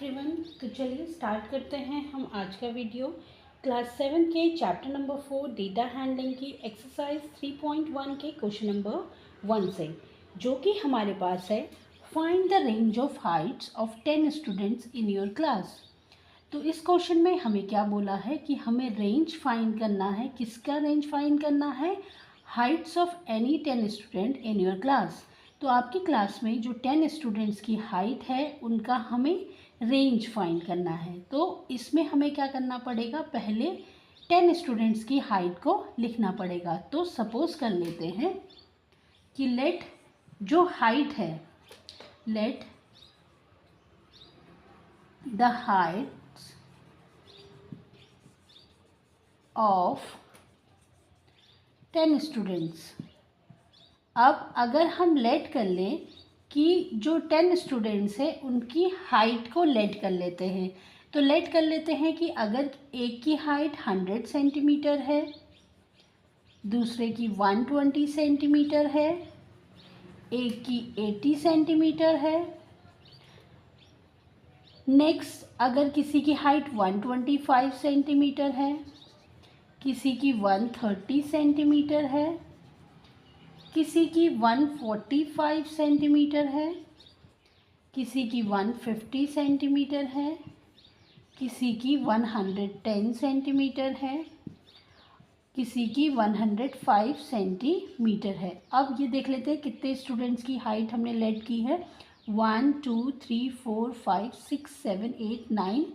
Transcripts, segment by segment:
Everyone. तो चलिए start करते हैं हम आज का वीडियो। क्लास 7 के चैप्टर नंबर 4 डेटा हैंडलिंग की एक्सरसाइज 3.1 के क्वेश्चन नंबर 1 से, जो कि हमारे पास है find the range of Heights of 10 students in your class. तो इस क्वेश्चन में हमें क्या बोला है कि हमें रेंज फाइंड करना है। किसका रेंज फाइंड करना है? Heights of any 10 student in your class. तो आपकी क्लास में जो 10 स्टूडेंट्स की हाइट है उनका हमें रेंज फाइंड करना है। तो इसमें हमें क्या करना पड़ेगा, पहले 10 स्टूडेंट्स की हाइट को लिखना पड़ेगा। तो सपोज कर लेते हैं कि लेट जो हाइट है, let the height of 10 students. अब अगर हम लेट कर लें कि जो 10 स्टूडेंट्स हैं उनकी हाइट को लेट कर लेते हैं, तो लेट कर लेते हैं कि अगर एक की हाइट 100 सेंटीमीटर है, दूसरे की 120 सेंटीमीटर है, एक की 80 सेंटीमीटर है, नेक्स्ट अगर किसी की हाइट 125 सेंटीमीटर है, किसी की 130 सेंटीमीटर है, किसी की 145 सेंटीमीटर है, किसी की 150 सेंटीमीटर है, किसी की 110 सेंटीमीटर है, किसी की 105 सेंटीमीटर है। अब ये देख लेते हैं कितने स्टूडेंट्स की हाइट हमने लेट की है। 1 2 3 4 5 6 7 8 9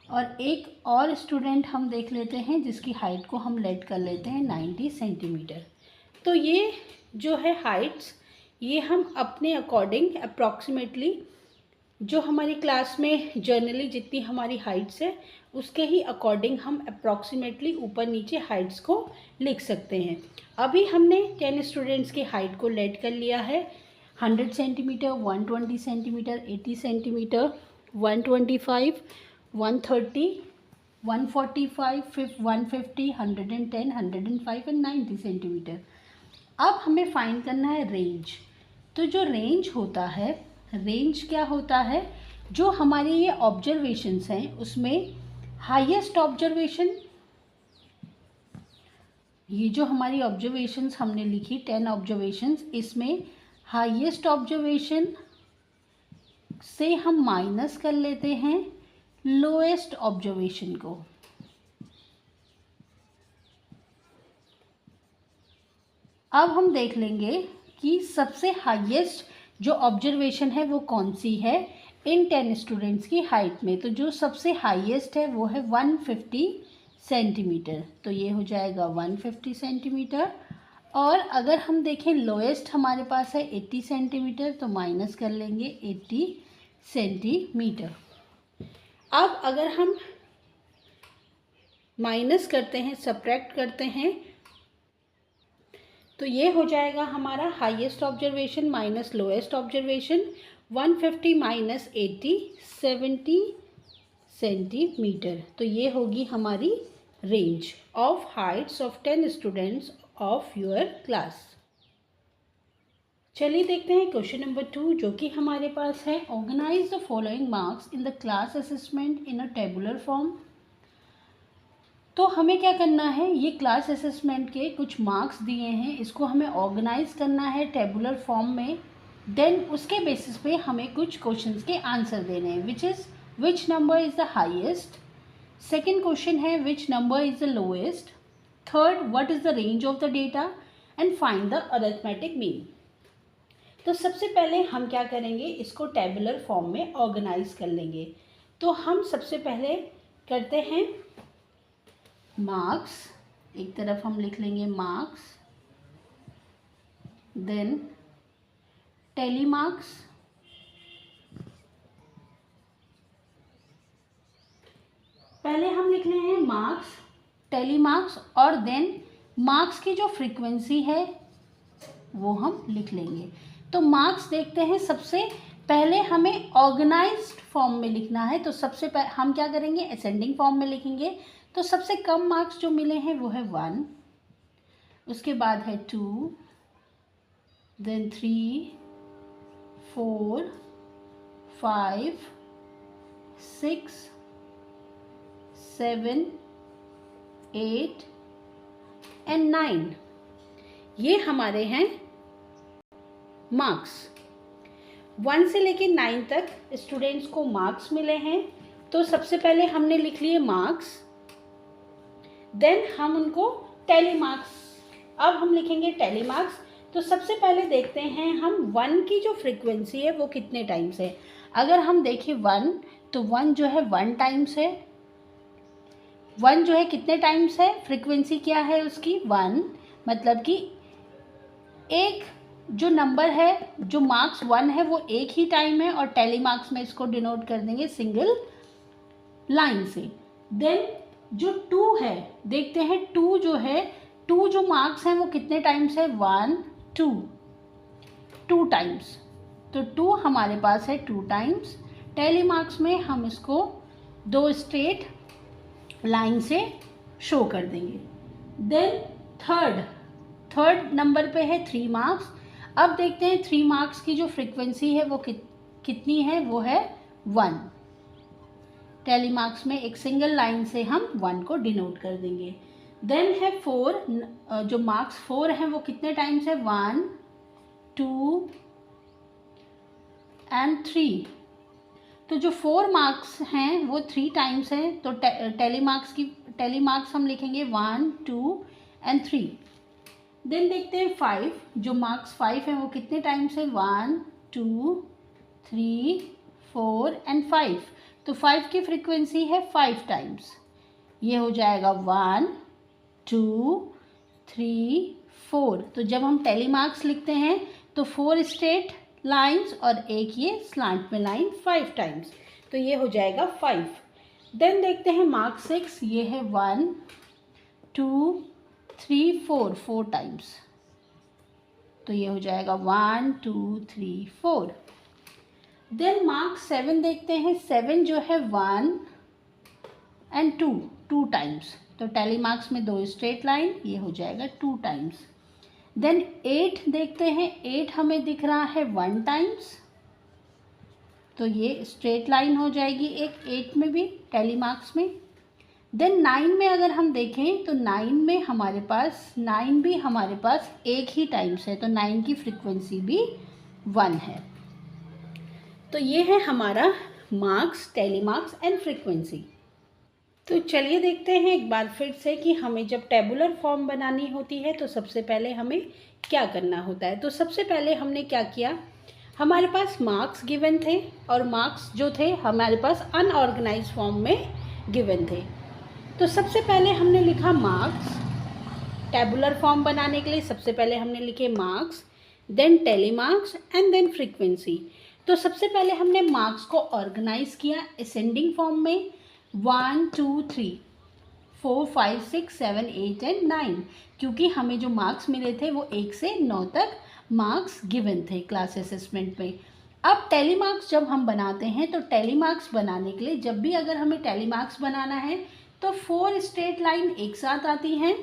और एक और स्टूडेंट हम देख लेते हैं जिसकी हाइट को हम लेट कर लेते हैं 90 सेंटीमीटर। तो ये जो है हाइट्स, ये हम अपने अकॉर्डिंग अप्रॉक्सीमेटली जो हमारी क्लास में जनरली जितनी हमारी हाइट्स है उसके ही अकॉर्डिंग हम अप्रॉक्सीमेटली ऊपर नीचे हाइट्स को लिख सकते हैं। अभी हमने 10 स्टूडेंट्स की हाइट को लेट कर लिया है। 100 centimetre, 120 centimetre, 80 centimetre, 125, 130, 145, 150, 110, 105 and 90 centimetre. अब हमें फाइंड करना है रेंज। तो जो रेंज होता है, रेंज क्या होता है, जो हमारे ये ऑब्जर्वेशंस हैं उसमें हाईएस्ट ऑब्जर्वेशन, ये जो हमारी ऑब्जर्वेशंस हमने लिखी 10 ऑब्जर्वेशंस, इसमें हाईएस्ट ऑब्जर्वेशन से हम माइनस कर लेते हैं लोएस्ट ऑब्जर्वेशन को। अब हम देख लेंगे कि सबसे हाईएस्ट जो ऑब्जर्वेशन है वो कौन सी है इन 10 स्टूडेंट्स की हाइट में। तो जो सबसे हाईएस्ट है वो है 150 सेंटीमीटर, तो ये हो जाएगा 150 सेंटीमीटर। और अगर हम देखें लोएस्ट हमारे पास है 80 सेंटीमीटर, तो माइनस कर लेंगे 80 सेंटीमीटर। अब अगर हम माइनस करते हैं, सब्ट्रैक्ट करते हैं, तो ये हो जाएगा हमारा highest observation minus lowest observation. 150 minus 80, 70 centimetre. तो ये होगी हमारी range of Heights of 10 students of your class. चलिए देखते हैं क्वेश्चन नंबर 2, जो कि हमारे पास है organise the following marks in the class assessment in a tabular form. तो हमें क्या करना है, ये क्लास असेसमेंट के कुछ मार्क्स दिए हैं, इसको हमें ऑर्गेनाइज करना है टेबुलर फॉर्म में। देन उसके बेसिस पे हमें कुछ क्वेश्चंस के आंसर देने हैं, which number is the highest. Second question है which number is the lowest. Third, what is the range of the data and find the arithmetic mean. तो सबसे पहले हम क्या करेंगे, इसको टेबुलर फॉर्म में ऑर्गेनाइज कर लेंगे। तो हम सबसे पहले करते हैं मार्क्स, एक तरफ हम लिख लेंगे मार्क्स, देन टेली मार्क्स, पहले हम लिख रहे हैं मार्क्स, टेली मार्क्स, और देन मार्क्स की जो फ्रीक्वेंसी है वो हम लिख लेंगे। तो मार्क्स देखते हैं, सबसे पहले हमें ऑर्गेनाइज्ड फॉर्म में लिखना है। तो सबसे पहले हम क्या करेंगे, असेंडिंग फॉर्म में लिखेंगे। तो सबसे कम मार्क्स जो मिले हैं वो है 1, उसके बाद है 2, देन 3, 4, 5, 6, 7, 8 एंड 9, ये हमारे हैं मार्क्स। 1 से लेके 9 तक स्टूडेंट्स को मार्क्स मिले हैं। तो सबसे पहले हमने लिख लिए मार्क्स, देन हम उनको टैली मार्क्स, अब हम लिखेंगे टैली मार्क्स। तो सबसे पहले देखते हैं हम 1 की जो फ्रीक्वेंसी है वो कितने टाइम्स है। अगर हम देखें 1, तो 1 जो है 1 टाइम्स है। 1 जो है कितने टाइम्स है, फ्रीक्वेंसी क्या है उसकी 1, मतलब कि एक जो नंबर है, जो मार्क्स 1 है वो एक ही टाइम है, और टैली मार्क्स में इसको डिनोट कर देंगे सिंगल लाइन से। देन जो 2 है, देखते हैं 2 जो है, 2 जो मार्क्स हैं वो कितने टाइम्स है 1, 2 टाइम्स। तो 2 हमारे पास है 2 टाइम्स। टैली मार्क्स में हम इसको 2 स्ट्रेट लाइन से शो कर देंगे। देन थर्ड नंबर पे है 3 मार्क्स। अब देखते हैं 3 मार्क्स की जो फ्रीक्वेंसी है वो कितनी है, वो है 1। टैली मार्क्स में एक सिंगल लाइन से हम 1 को डिनोट कर देंगे। देन है 4, जो मार्क्स 4 हैं वो कितने टाइम्स है 1, 2 एंड 3। तो जो 4 मार्क्स हैं वो 3 टाइम्स हैं। तो टैली मार्क्स हम लिखेंगे 1, 2 एंड 3। देन देखते हैं 5, जो मार्क्स 5 हैं वो कितने टाइम्स है 1, 2, 3, 4 एंड 5। तो 5 की फ्रीक्वेंसी है 5 टाइम्स। ये हो जाएगा 1, 2, 3, 4। तो जब हम टैली मार्क्स लिखते हैं तो 4 स्ट्रेट लाइंस और एक ये स्लांट में लाइन 5 टाइम्स, तो ये हो जाएगा 5। देन देखते हैं मार्क 6, ये है 1, 2, 3, 4 टाइम्स, तो ये हो जाएगा 1, 2, 3, 4। देन मार्क 7 देखते हैं, 7 जो है 1 एंड 2 टाइम्स। तो टैली मार्क्स में 2 स्ट्रेट लाइन, ये हो जाएगा 2 टाइम्स। देन 8 देखते हैं, 8 हमें दिख रहा है 1 टाइम्स, तो ये स्ट्रेट लाइन हो जाएगी एक 8 में भी, टैली मार्क्स में। देन 9 में अगर हम देखें तो 9 में हमारे पास 9 भी हमारे पास एक ही टाइम्स है, तो 9 की फ्रीक्वेंसी भी 1 है। तो ये है हमारा marks, tally marks and frequency. तो चलिए देखते हैं एक बार फिर से कि हमें जब टेबुलर फॉर्म बनानी होती है तो सबसे पहले हमें क्या करना होता है। तो सबसे पहले हमने क्या किया, हमारे पास मार्क्स गिवन थे और मार्क्स जो थे हमारे पास अनऑर्गेनाइज्ड फॉर्म में गिवन थे। तो सबसे पहले हमने लिखा मार्क्स, टेबुलर फॉर्म बनाने के लिए सबसे पहले हमने लिखे marks, then tally marks and then frequency. तो सबसे पहले हमने मार्क्स को ऑर्गेनाइज किया असेंडिंग फॉर्म में, 1, 2, 3, 4, 5, 6, 7, 8 एंड 9, क्योंकि हमें जो मार्क्स मिले थे वो 1 से 9 तक मार्क्स गिवन थे क्लास असेसमेंट में। अब टैली मार्क्स जब हम बनाते हैं तो टैली मार्क्स बनाने के लिए जब भी अगर हमें टैली मार्क्स बनाना है तो 4 स्ट्रेट लाइन एक साथ आती हैं।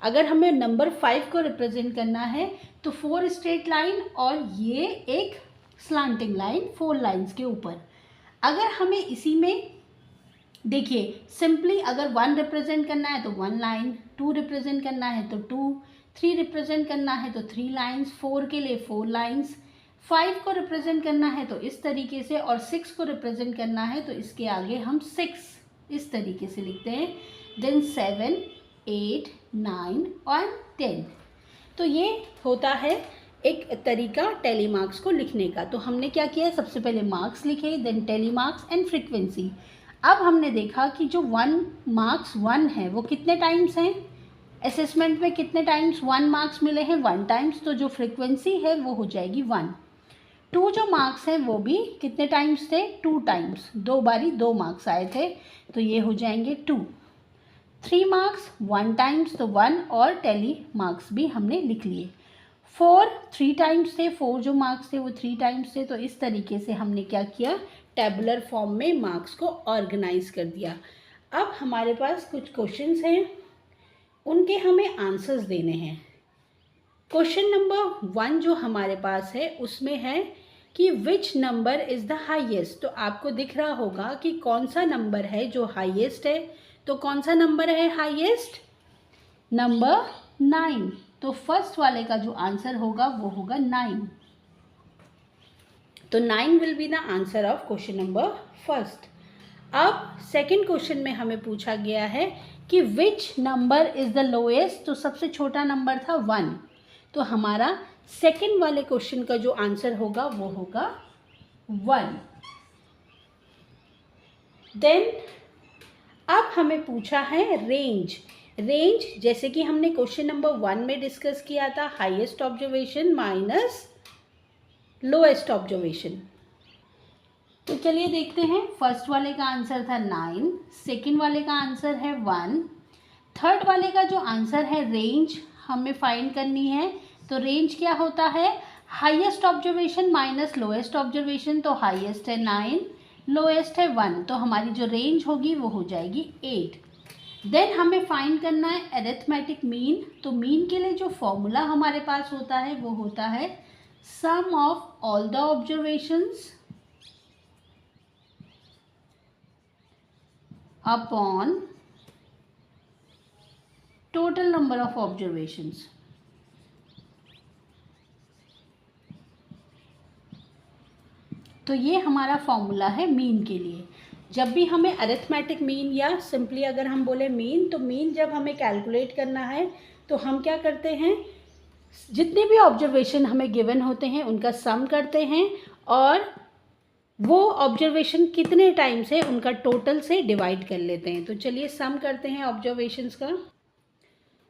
अगर हमें नंबर 5 को रिप्रेजेंट करना है तो 4 स्ट्रेट लाइन और ये एक स्लांटिंग लाइन 4 लाइंस के ऊपर। अगर हमें इसी में देखिए सिंपली अगर 1 रिप्रेजेंट करना है तो 1 लाइन, 2 रिप्रेजेंट करना है तो 2, 3 रिप्रेजेंट करना है तो 3 लाइंस, 4 के लिए 4 लाइंस, 5 को रिप्रेजेंट करना है तो इस तरीके से, और 6 को रिप्रेजेंट करना है तो इसके आगे हम 6 इस तरीके से लिखते हैं। देन 7, 8, 9 और 10। तो ये होता है एक तरीका टैली मार्क्स को लिखने का। तो हमने क्या किया, सबसे पहले मार्क्स लिखे, then tally marks and frequency. अब हमने देखा कि जो 1 मार्क्स 1 है वो कितने टाइम्स हैं, असेसमेंट में कितने टाइम्स 1 मार्क्स मिले हैं 1 टाइम्स, तो जो फ्रीक्वेंसी है वो हो जाएगी 1। 2 जो मार्क्स हैं वो भी कितने टाइम्स थे 2 टाइम्स, 2 बारी 2 मार्क्स आए थे, तो ये हो जाएंगे 2। 3 मार्क्स 1 टाइम्स, तो 1 और टैली मार्क्स भी हमने लिख लिए। 4 3 टाइम्स थे, 4 जो मार्क्स थे वो 3 टाइम्स थे। तो इस तरीके से हमने क्या किया, टेबुलर फॉर्म में मार्क्स को ऑर्गेनाइज कर दिया। अब हमारे पास कुछ क्वेश्चंस हैं, उनके हमें आंसर्स देने हैं। क्वेश्चन नंबर 1 जो हमारे पास है उसमें है कि विच नंबर इज़ द हाईएस्ट। तो आपको दिख रहा होगा कि कौन सा नंबर है जो हाईएस्ट है। तो कौन सा नंबर है हाईएस्ट? नंबर 9। तो फर्स्ट वाले का जो आंसर होगा वो होगा 9। तो 9 will be the answer of question number first. अब सेकंड क्वेश्चन में हमें पूछा गया है कि विच नंबर इज़ द लोएस्ट। तो सबसे छोटा नंबर था 1। तो हमारा सेकंड वाले क्वेश्चन का जो आंसर होगा वो होगा 1। देन अब हमें पूछा है रेंज। रेंज जैसे कि हमने क्वेश्चन नंबर 1 में डिस्कस किया था, highest observation minus lowest observation. तो चलिए देखते हैं। फर्स्ट वाले का आंसर था 9, सेकंड वाले का आंसर है 1, थर्ड वाले का जो आंसर है रेंज हमें फाइंड करनी है। तो रेंज क्या होता है? Highest observation minus lowest observation. तो हाईएस्ट है 9, लोएस्ट है 1, तो हमारी जो रेंज होगी वो हो जाएगी 8। देन हमें फाइंड करना है अरिथमेटिक मीन। तो मीन के लिए जो फॉर्मूला हमारे पास होता है वो होता है sum of all the observations upon total number of observations. तो ये हमारा फॉर्मूला है मीन के लिए। जब भी हमें अरिथमेटिक मीन या सिंपली अगर हम बोले मीन, तो मीन जब हमें कैलकुलेट करना है तो हम क्या करते हैं, जितने भी ऑब्जर्वेशन हमें गिवन होते हैं उनका सम करते हैं और वो ऑब्जर्वेशन कितने टाइम से उनका टोटल से डिवाइड कर लेते हैं। तो चलिए सम करते हैं ऑब्जर्वेशंस का।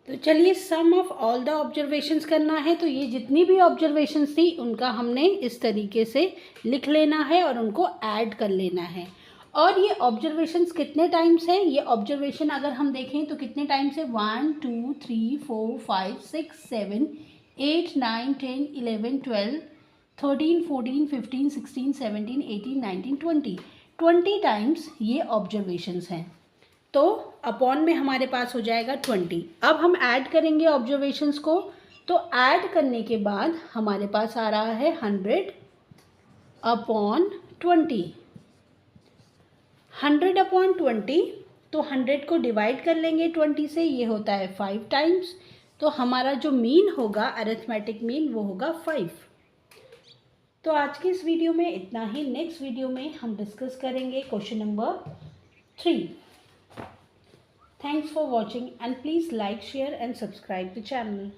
तो चलिए सम ऑफ ऑल द ऑब्जर्वेशंस करना है। तो ये जितनी भी ऑब्जर्वेशंस थी उनका हमने इस तरीके से लिख लेना है और उनको ऐड कर लेना है। और ये ऑब्जर्वेशंस कितने टाइम्स हैं? ये ऑब्जर्वेशन अगर हम देखें तो कितने टाइम से 1 2 3 4 5 6 7 8 9 10 11 12 13 14 15 16 17 18 19 20 टाइम्स ये ऑब्जर्वेशंस हैं। तो अपॉन में हमारे पास हो जाएगा 20। अब हम ऐड करेंगे ऑब्जर्वेशंस को। तो ऐड करने के बाद हमारे पास आ रहा है 100 अपॉन 20। 100 अपॉन 20, तो 100 को डिवाइड कर लेंगे 20 से, ये होता है 5 टाइम्स। तो हमारा जो मीन होगा अरिथमेटिक मीन वो होगा 5। तो आज की इस वीडियो में इतना ही। नेक्स्ट वीडियो में हम डिस्कस करेंगे question number 3। Thanks for watching and please like, share and subscribe the channel.